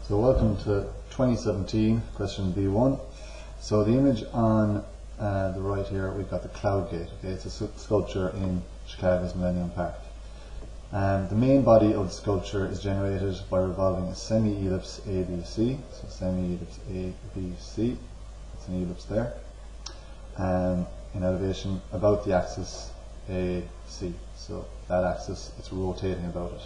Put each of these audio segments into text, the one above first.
So welcome to 2017 question B1. So the image on the right here, we've got the Cloud Gate. Okay, it's a sculpture in Chicago's Millennium Park. The main body of the sculpture is generated by revolving a semi-ellipse ABC. So semi-ellipse ABC, it's an ellipse there. In elevation about the axis AC. So that axis, it's rotating about it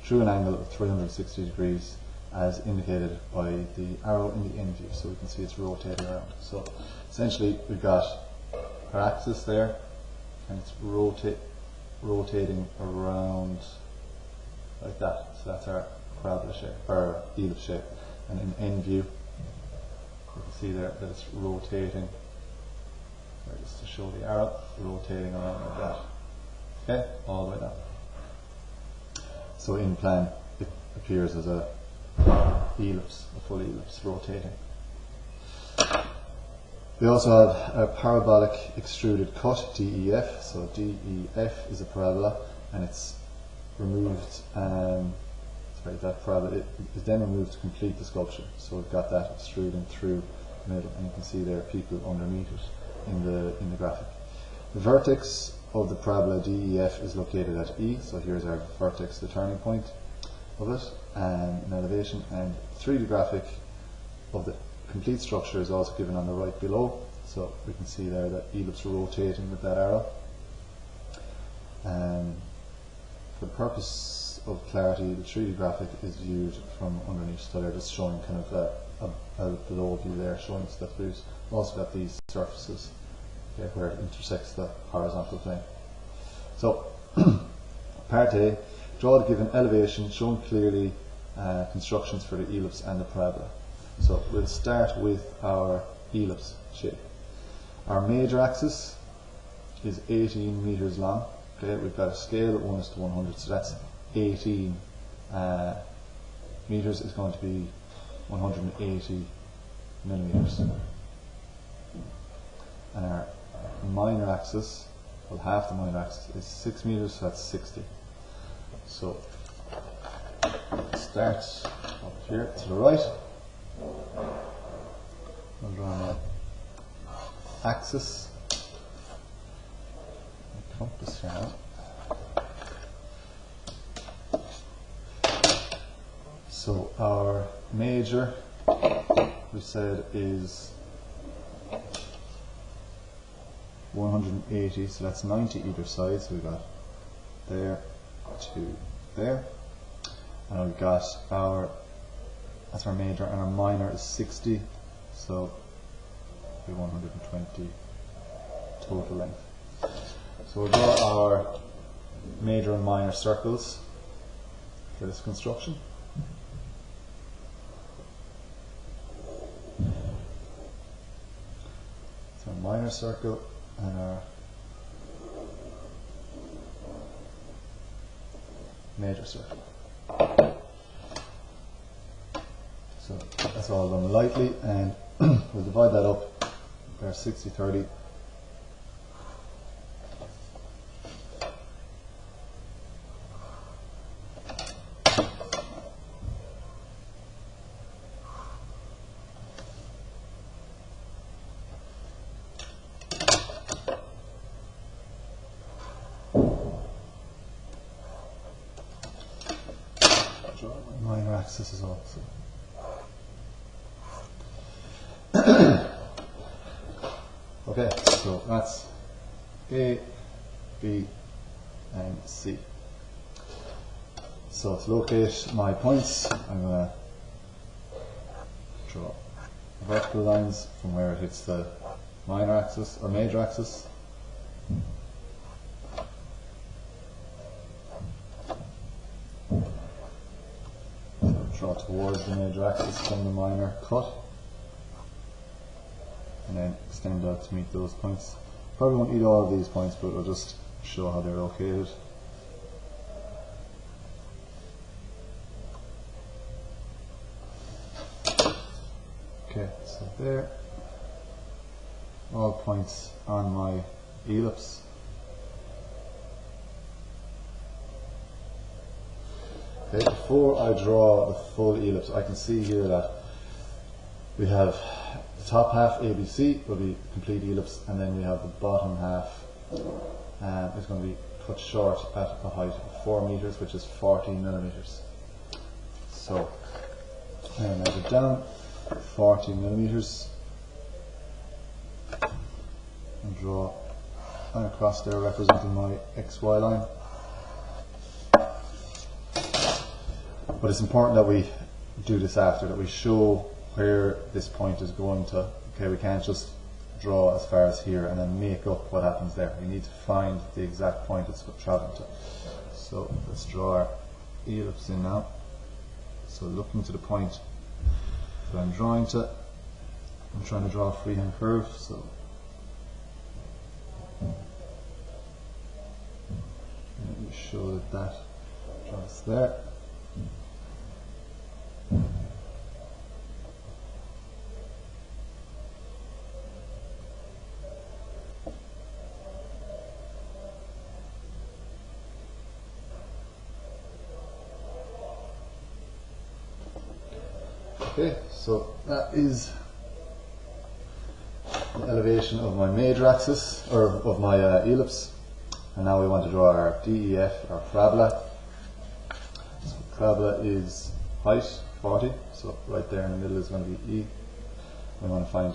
through an angle of 360 degrees as indicated by the arrow in the end view. So we can see it's rotating around. So essentially we've got our axis there and it's rotating around like that. So that's our parabola shape, or ellipse shape. And in end view, you can see there that it's rotating. Just to show the arrow, rotating around like that. Okay, all the way down. So in plan, it appears as a ellipse, a full ellipse, rotating. We also have a parabolic extruded cut, DEF. So DEF is a parabola, and it's removed. That parabola is then removed to complete the sculpture. So we've got that extruding through the middle, and you can see there are people underneath it in the graphic. The vertex of the parabola DEF is located at E. So here's our vertex, the turning point of it, in elevation, and 3D graphic of the complete structure is also given on the right below. So we can see there that ellipse rotating with that arrow. For the purpose of clarity, the 3D graphic is viewed from underneath, so they're just showing kind of a below view there, showing us that we've also got these surfaces where it intersects the horizontal plane. So part A, draw the given elevation showing clearly constructions for the ellipse and the parabola. So we'll start with our ellipse shape. Our major axis is 18 meters long. Okay, we've got a scale of 1:100, so that's 18 meters is going to be 180 millimeters. And our minor axis, well, half the minor axis is 6 meters, so that's 60. So start up here to the right. I'll draw my axis, my compass here now. So our major, we said, is 180, so that's 90 either side. So we've got there to there, and we've got that's our major, and our minor is 60, so 120 total length. So we'll draw our major and minor circles for this construction. So our minor circle and our major circle. So that's all done lightly, and we'll divide that up. There's 60, 30. Minor axis is also. Okay, so that's A, B, and C. So to locate my points, I'm going to draw vertical lines from where it hits the minor axis or major axis. Draw towards the major axis from the minor cut, and then extend out to meet those points. Probably won't need all of these points, but we'll just show how they're located. Okay, so there, all points on my ellipse. Okay, before I draw the full ellipse, I can see here that we have the top half ABC will be complete ellipse, and then we have the bottom half is going to be cut short at a height of 4 meters, which is 14 millimeters. So I measure down 14 millimeters and draw a line across there representing my XY line. But it's important that we do this after, that we show where this point is going to. Okay, we can't just draw as far as here and then make up what happens there. We need to find the exact point it's traveling to. So let's draw our ellipse in now. So looking to the point that I'm drawing to, I'm trying to draw a freehand curve. So let me show that that draws there. Okay, so that is the elevation of my major axis, or of my ellipse, and now we want to draw our DEF, our parabola. So parabola is height 40, so right there in the middle is going to be E. We want to find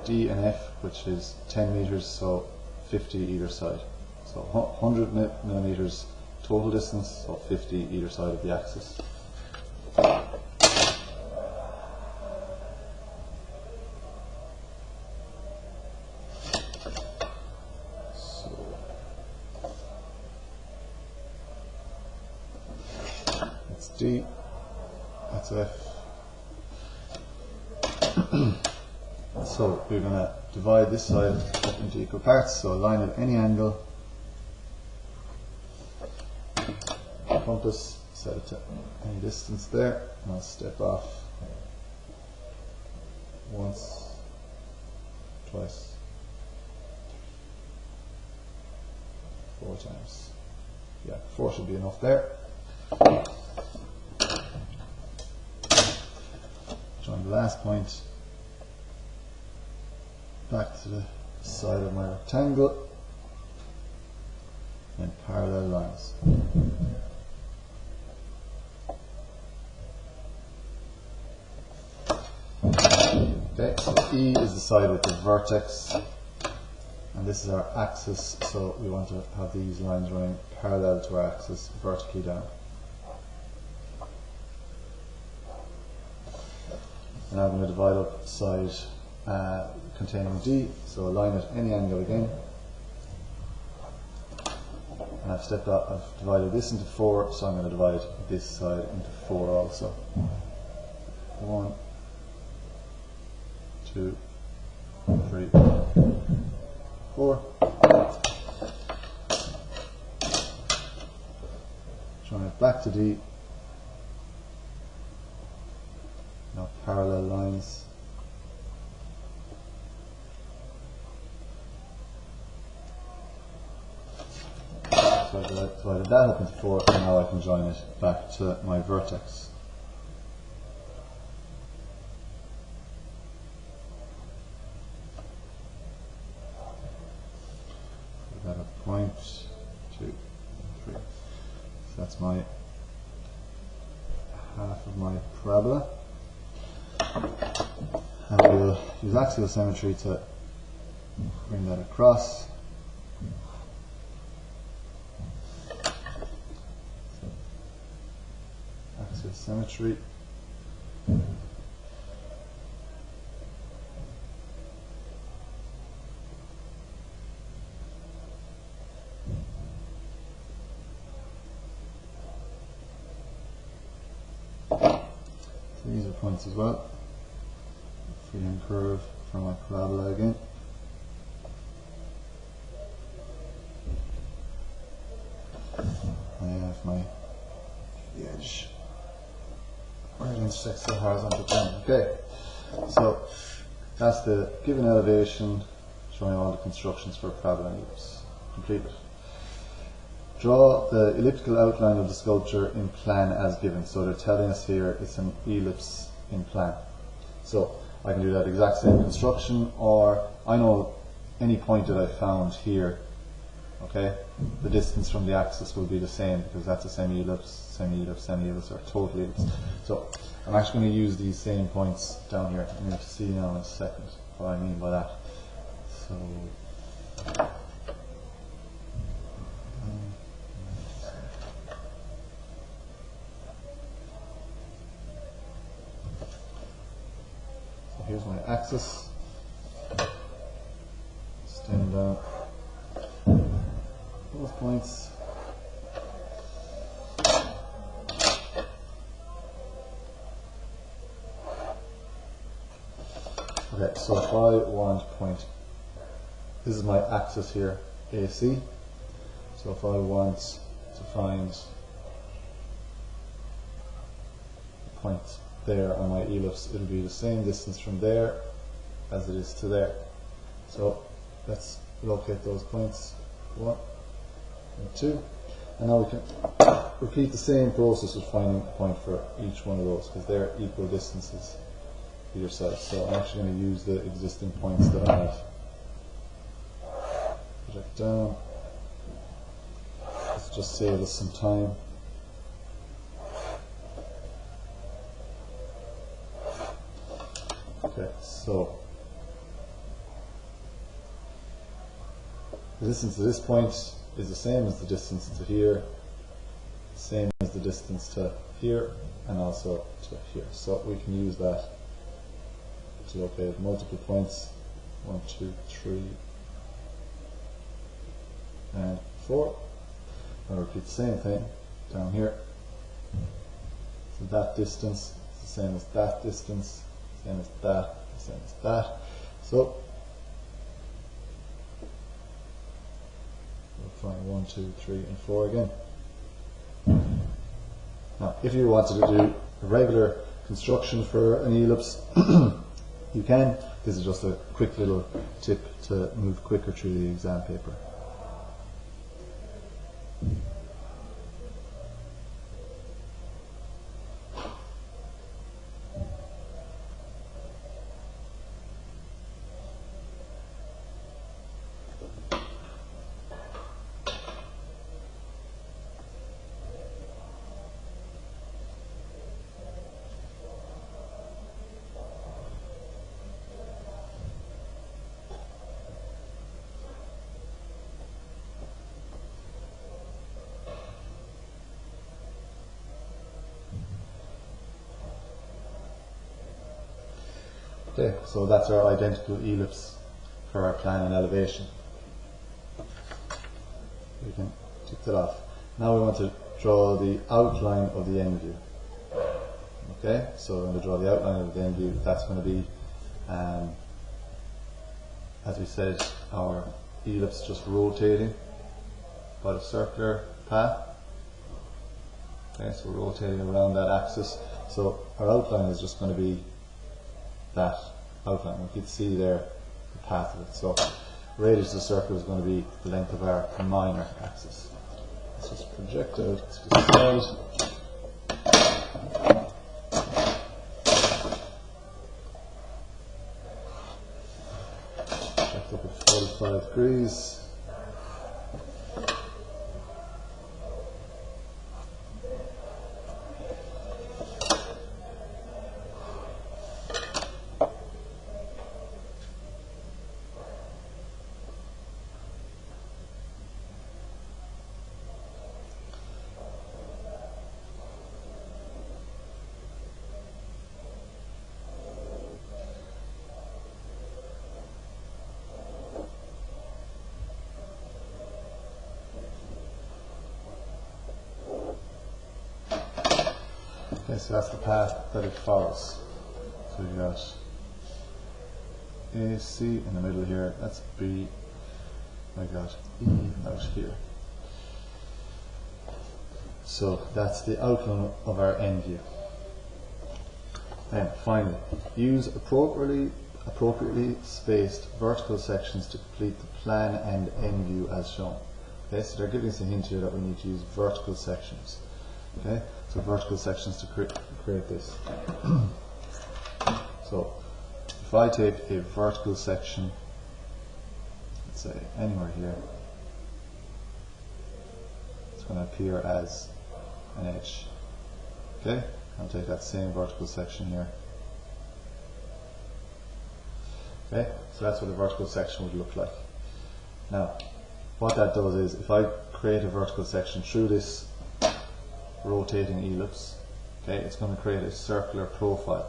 D and F, which is 10 meters, so 50 either side. So 100 millimeters total distance, so 50 either side of the axis. D, that's F. So we're going to divide this side up into equal parts, so a line at any angle, compass, set it to any distance there, and I'll step off once, twice, 4 times. Yeah, 4 should be enough there. Join the last point back to the side of my rectangle and parallel lines. Okay, so E is the side with the vertex, and this is our axis, so we want to have these lines running parallel to our axis, vertically down. And I'm going to divide up side containing D, so a line at any angle again. And I've divided this into 4, so I'm going to divide this side into 4 also. 1, 2, 3, 4. Join it back to D. Now parallel lines. So I've divided that up into 4, and now I can join it back to my vertex. I've got a point, 2, 3. So that's my half of my parabola. And we'll use axial symmetry to bring that across. Axial symmetry. These are points as well. Freehand curve for my parabola again. I have my edge where it intersects the horizontal plane. Okay, so that's the given elevation showing all the constructions for a parabola and ellipse completed. draw the elliptical outline of the sculpture in plan as given. So they're telling us here it's an ellipse in plan. So I can do that exact same construction, or I know any point that I found here, okay, the distance from the axis will be the same because that's a semi-ellipse, semi-ellipse, semi-ellipse, or total ellipse. So I'm actually going to use these same points down here. I'm going to see now in a second what I mean by that. So here's my axis. Stand down those points. Okay, so if I want point, this is my axis here, AC. So if I want to find the point there on my ellipse, it'll be the same distance from there as it is to there. So let's locate those points, 1 and 2, and now we can repeat the same process of finding a point for each one of those because they're equal distances either side. So I'm actually going to use the existing points that I have. Project down. Let's just save us some time. Okay, so the distance to this point is the same as the distance to here, same as the distance to here, and also to here. So we can use that to locate multiple points, 1, 2, 3, and 4. I'll repeat the same thing down here. So that distance is the same as that distance, same as that, same as that. So we'll find 1, 2, 3, and 4 again. Now, if you wanted to do a regular construction for an ellipse, you can. This is just a quick little tip to move quicker through the exam paper. Okay, so that's our identical ellipse for our plan and elevation. We can tick that off. Now we want to draw the outline of the end view. Okay, so we're going to draw the outline of the end view. That's going to be, as we said, our ellipse just rotating by the circular path. Okay, so we're rotating around that axis. So our outline is just going to be that outline. We can see there the path of it. So radius of the circle is going to be the length of our minor axis. Let's just project out to the side. Project up at 45 degrees. Okay, so that's the path that it follows. So we've got AC in the middle here, that's B, I got E out here. So that's the outline of our end view. And finally, use appropriately spaced vertical sections to complete the plan and end view as shown. Okay, so they're giving us a hint here that we need to use vertical sections. Okay, so vertical sections to create this. So if I take a vertical section, let's say anywhere here, it's going to appear as an edge. Okay, I'll take that same vertical section here. Okay, so that's what a vertical section would look like. Now, what that does is, if I create a vertical section through this rotating ellipse, okay, it's going to create a circular profile.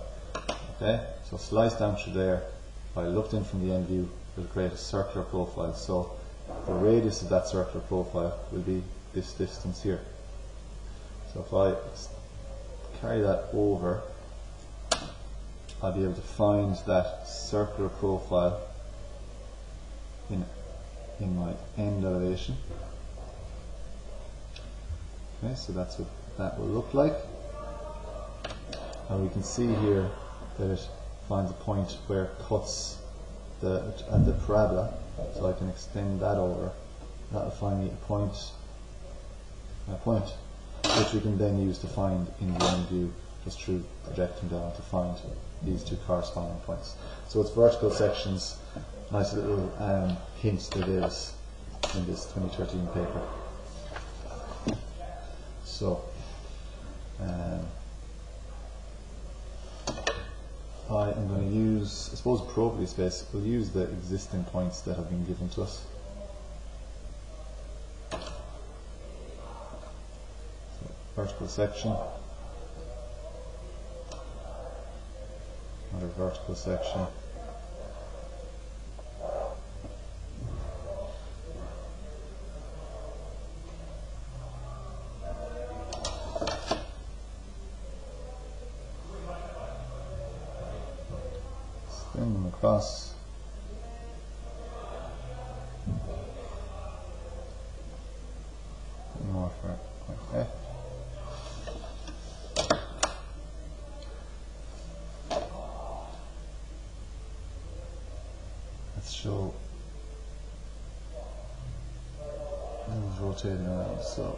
Okay, so slice down through there. If I looked in from the end view, it will create a circular profile. So the radius of that circular profile will be this distance here. So if I carry that over, I'll be able to find that circular profile in my end elevation. Okay, so that's what that will look like. And we can see here that it finds a point where it cuts at the parabola, so I can extend that over. That will find me a point, which we can then use to find in the end view, just through projecting down to find these two corresponding points. So it's vertical sections, nice little hints they gave us in this 2013 paper. So I am going to use, I suppose, probability space. We'll use the existing points that have been given to us. So, vertical section, another vertical section, bring them across. More for okay. Let's show it rotating around. So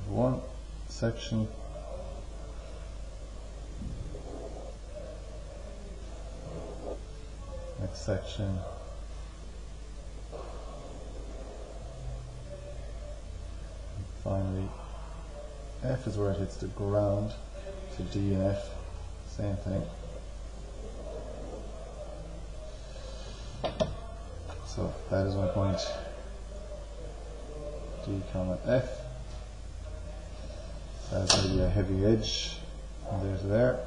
one section, next section, and finally F is where it hits the ground, so D and F, same thing. So that is my point, D comma F. That's going to be a heavy edge from there to there.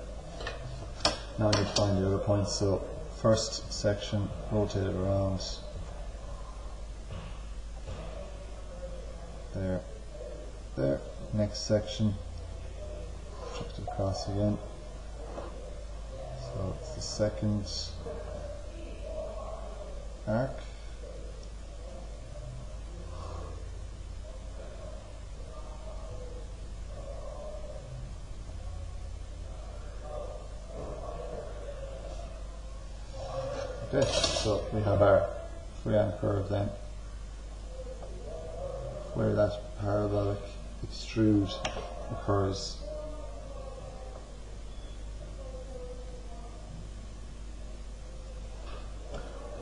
Now I need to find the other points. So first section, rotate it around. There, there. Next section, project it across again. So it's the second arc. Okay, so we have our free-hand curve then, where that parabolic extrude occurs.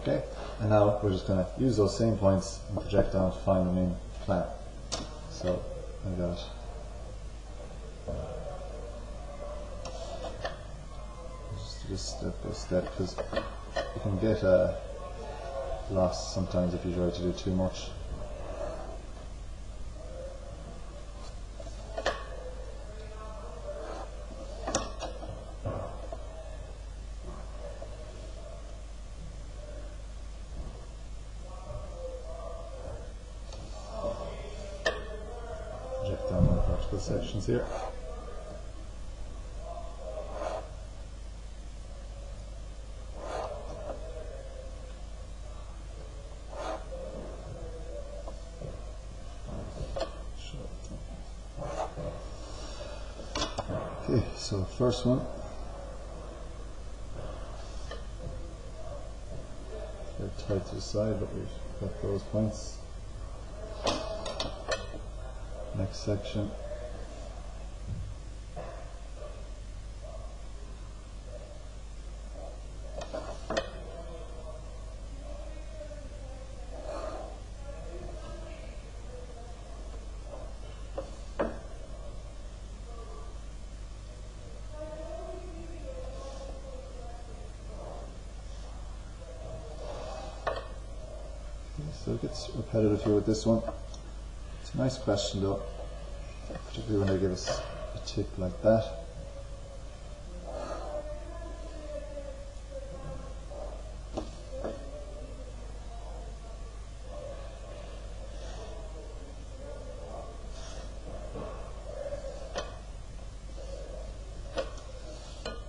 Okay, and now we're just going to use those same points and project down to find them in plan. So I got just do this step by step, because you can get lost sometimes if you try to do too much. Project down the vertical sections here. Okay, so the first one, to the side, but we've got those points. Next section. So it gets repetitive here with this one. It's a nice question though, particularly when they give us a tip like that.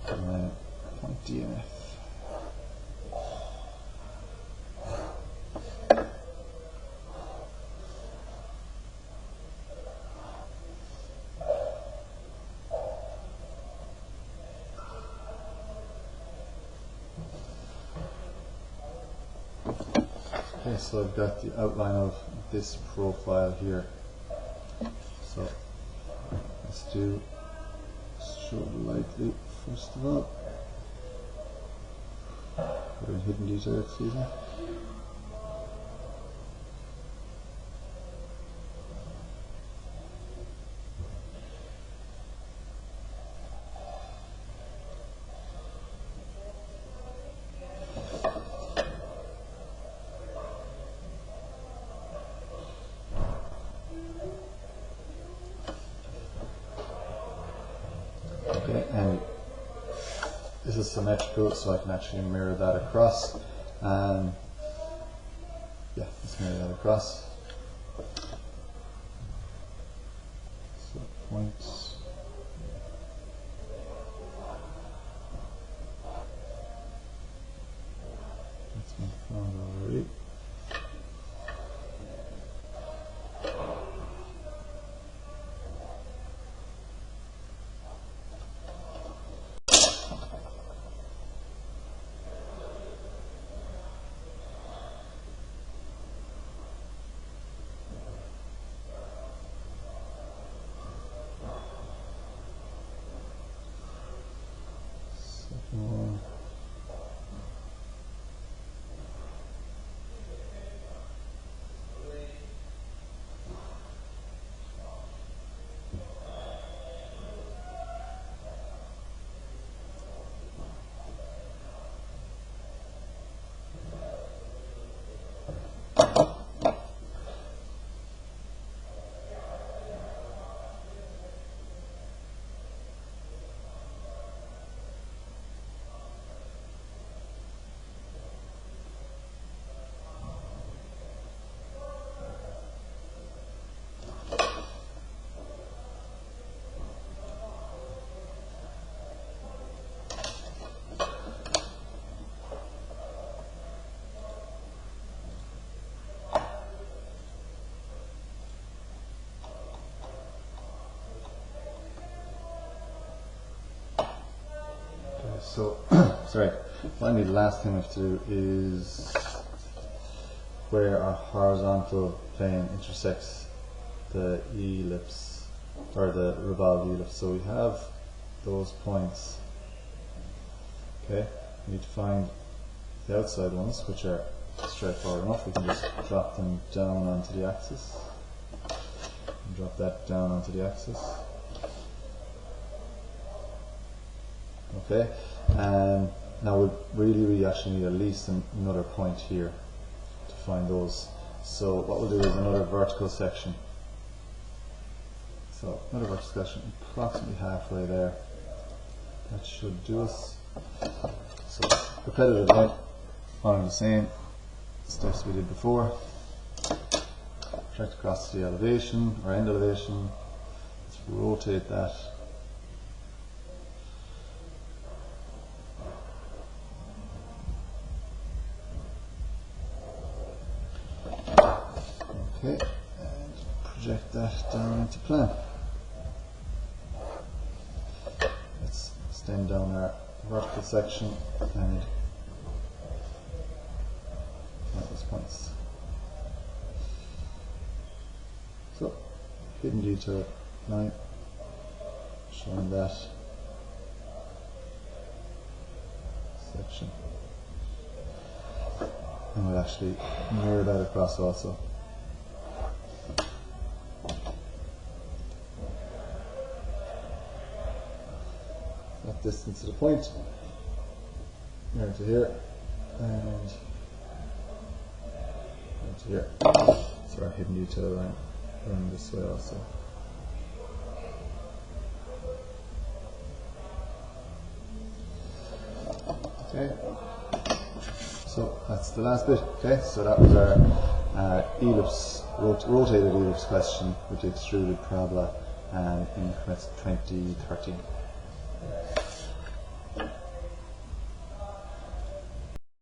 And then point DNF. Okay, so I've got the outline of this profile here. So let's do stroke lightly first of all. Put in hidden detail, excuse me. Okay, and this is symmetrical, so I can actually mirror that across. And yeah, let's mirror that across. So points. That's been found already. One. So, sorry, finally the last thing we have to do is where our horizontal plane intersects the ellipse, or the revolved ellipse. So we have those points. Okay, we need to find the outside ones, which are straightforward enough. We can just drop them down onto the axis. And drop that down onto the axis. Okay, and now we actually need at least another point here to find those. So what we'll do is another vertical section. So another vertical section, approximately halfway there. That should do us. So repetitive again, following the same steps we did before. Project across to the elevation or end elevation. Let's rotate that. Okay, and project that down into plan. Let's extend down our vertical section and that was So, hidden detail line, showing that section. And we'll actually mirror that across also. That distance to the point, mirror to here, and to here. So our hidden detail line running this way also. Okay, so that's the last bit. Okay, so that was our ellipse, rotated ellipse question with the extruded parabola in 2013.